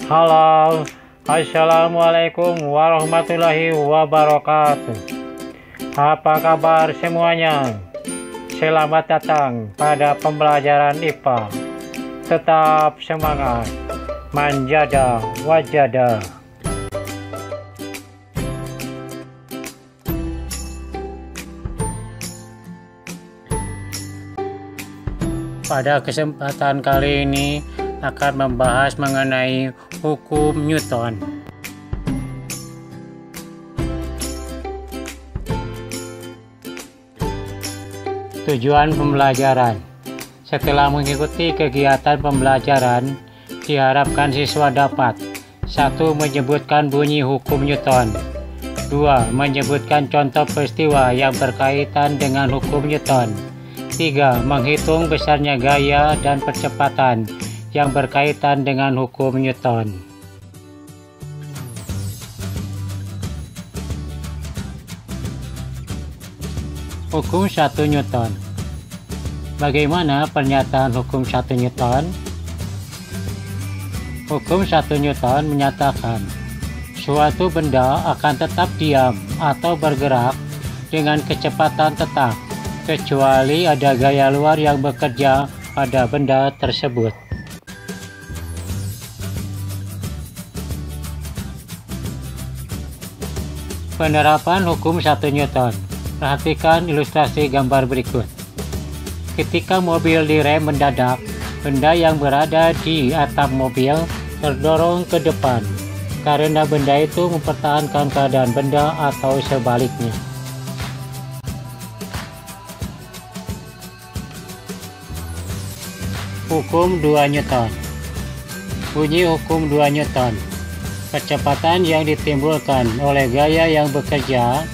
Halo, assalamualaikum warahmatullahi wabarakatuh. Apa kabar semuanya? Selamat datang pada pembelajaran IPA. Tetap semangat, manjada wajada. Pada kesempatan kali ini akan membahas mengenai hukum Newton. Tujuan pembelajaran. Setelah mengikuti kegiatan pembelajaran, diharapkan siswa dapat 1. Menyebutkan bunyi hukum Newton. 2. Menyebutkan contoh peristiwa yang berkaitan dengan hukum Newton. 3. Menghitung besarnya gaya dan percepatan yang berkaitan dengan hukum Newton. Hukum 1 Newton. Bagaimana pernyataan hukum 1 Newton? Hukum 1 Newton menyatakan suatu benda akan tetap diam atau bergerak dengan kecepatan tetap, kecuali ada gaya luar yang bekerja pada benda tersebut. Penerapan hukum 1 Newton. Perhatikan ilustrasi gambar berikut. Ketika mobil direm mendadak, benda yang berada di atap mobil terdorong ke depan karena benda itu mempertahankan keadaan benda atau sebaliknya. Hukum 2 Newton. Bunyi hukum 2 Newton. Kecepatan yang ditimbulkan oleh gaya yang bekerja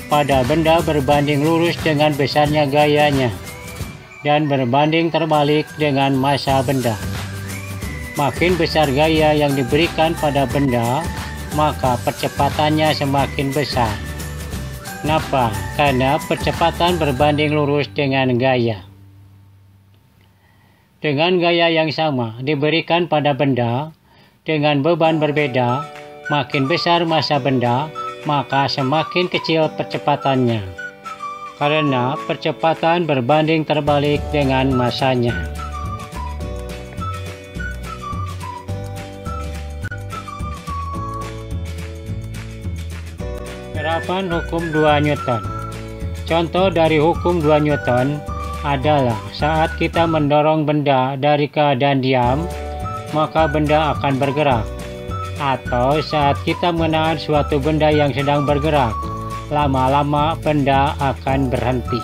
pada benda berbanding lurus dengan besarnya gayanya dan berbanding terbalik dengan massa benda. Makin besar gaya yang diberikan pada benda, maka percepatannya semakin besar. Kenapa? Karena percepatan berbanding lurus dengan gaya. Dengan gaya yang sama diberikan pada benda dengan beban berbeda, makin besar massa benda, maka semakin kecil percepatannya, karena percepatan berbanding terbalik dengan massanya. Penerapan hukum 2 Newton. Contoh dari hukum 2 Newton adalah saat kita mendorong benda dari keadaan diam, maka benda akan bergerak. Atau saat kita menahan suatu benda yang sedang bergerak, lama-lama benda akan berhenti.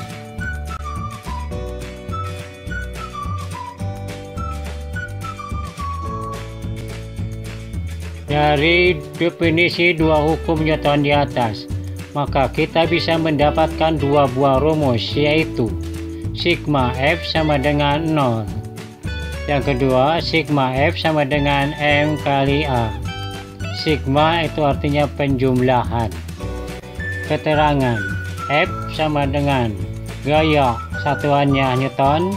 Dari definisi dua hukum Newton di atas, maka kita bisa mendapatkan dua buah rumus, yaitu sigma F sama dengan 0. Yang kedua, sigma F sama dengan M kali A. Sigma itu artinya penjumlahan. Keterangan, F sama dengan gaya, satuannya Newton.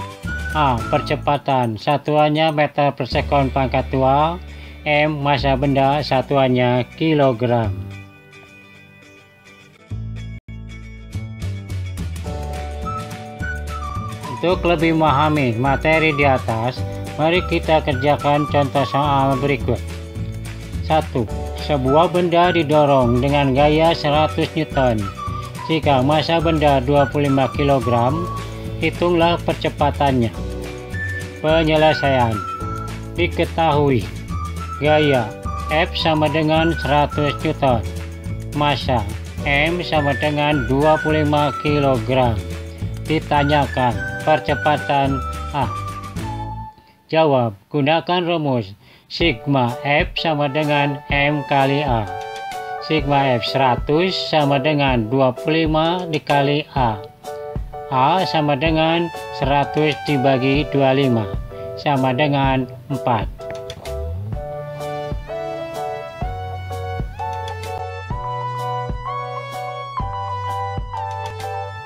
A, percepatan, satuannya meter per sekon pangkat 2. M, massa benda, satuannya kilogram. Untuk lebih memahami materi di atas, mari kita kerjakan contoh soal berikut. 1. Sebuah benda didorong dengan gaya 100 Newton. Jika massa benda 25 kg, hitunglah percepatannya. Penyelesaian. Diketahui gaya F sama dengan 100 Newton, massa M sama dengan 25 kg. Ditanyakan percepatan A. Jawab, gunakan rumus sigma F sama dengan M kali A. Sigma F 100 sama dengan 25 dikali A. A sama dengan 100 dibagi 25 sama dengan 4.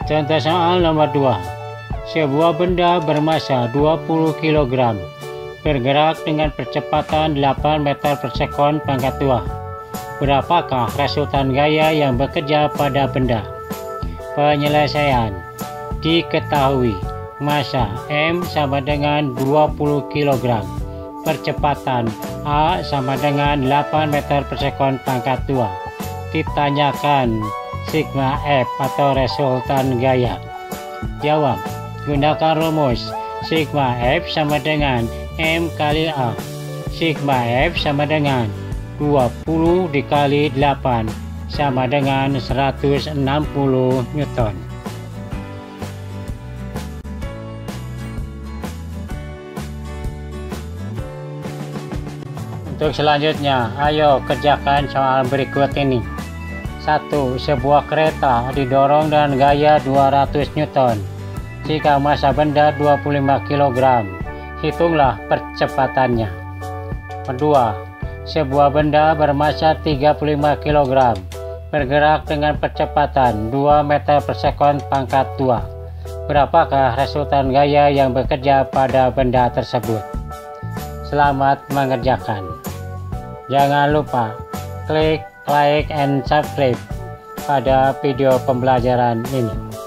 Contoh soal nomor 2. Sebuah benda bermassa 20 kg bergerak dengan kecepatan 8 meter per sekon pangkat 2. Berapakah resultan gaya yang bekerja pada benda? Penyelesaian. Diketahui massa M sama dengan 20 kg. Percepatan A sama dengan 8 meter per sekon pangkat 2. Ditanyakan sigma F atau resultan gaya. Jawab. Gunakan rumus sigma F sama dengan M kali A. Sigma F sama dengan 20 dikali 8 sama dengan 160 Newton. Untuk selanjutnya, ayo kerjakan soal berikut ini. 1. Sebuah kereta didorong dengan gaya 200 Newton. Jika massa benda 25 kg, hitunglah percepatannya. 2. Sebuah benda bermassa 35 kg, bergerak dengan percepatan 2 meter per sekon pangkat 2. Berapakah resultan gaya yang bekerja pada benda tersebut? Selamat mengerjakan. Jangan lupa klik like and subscribe pada video pembelajaran ini.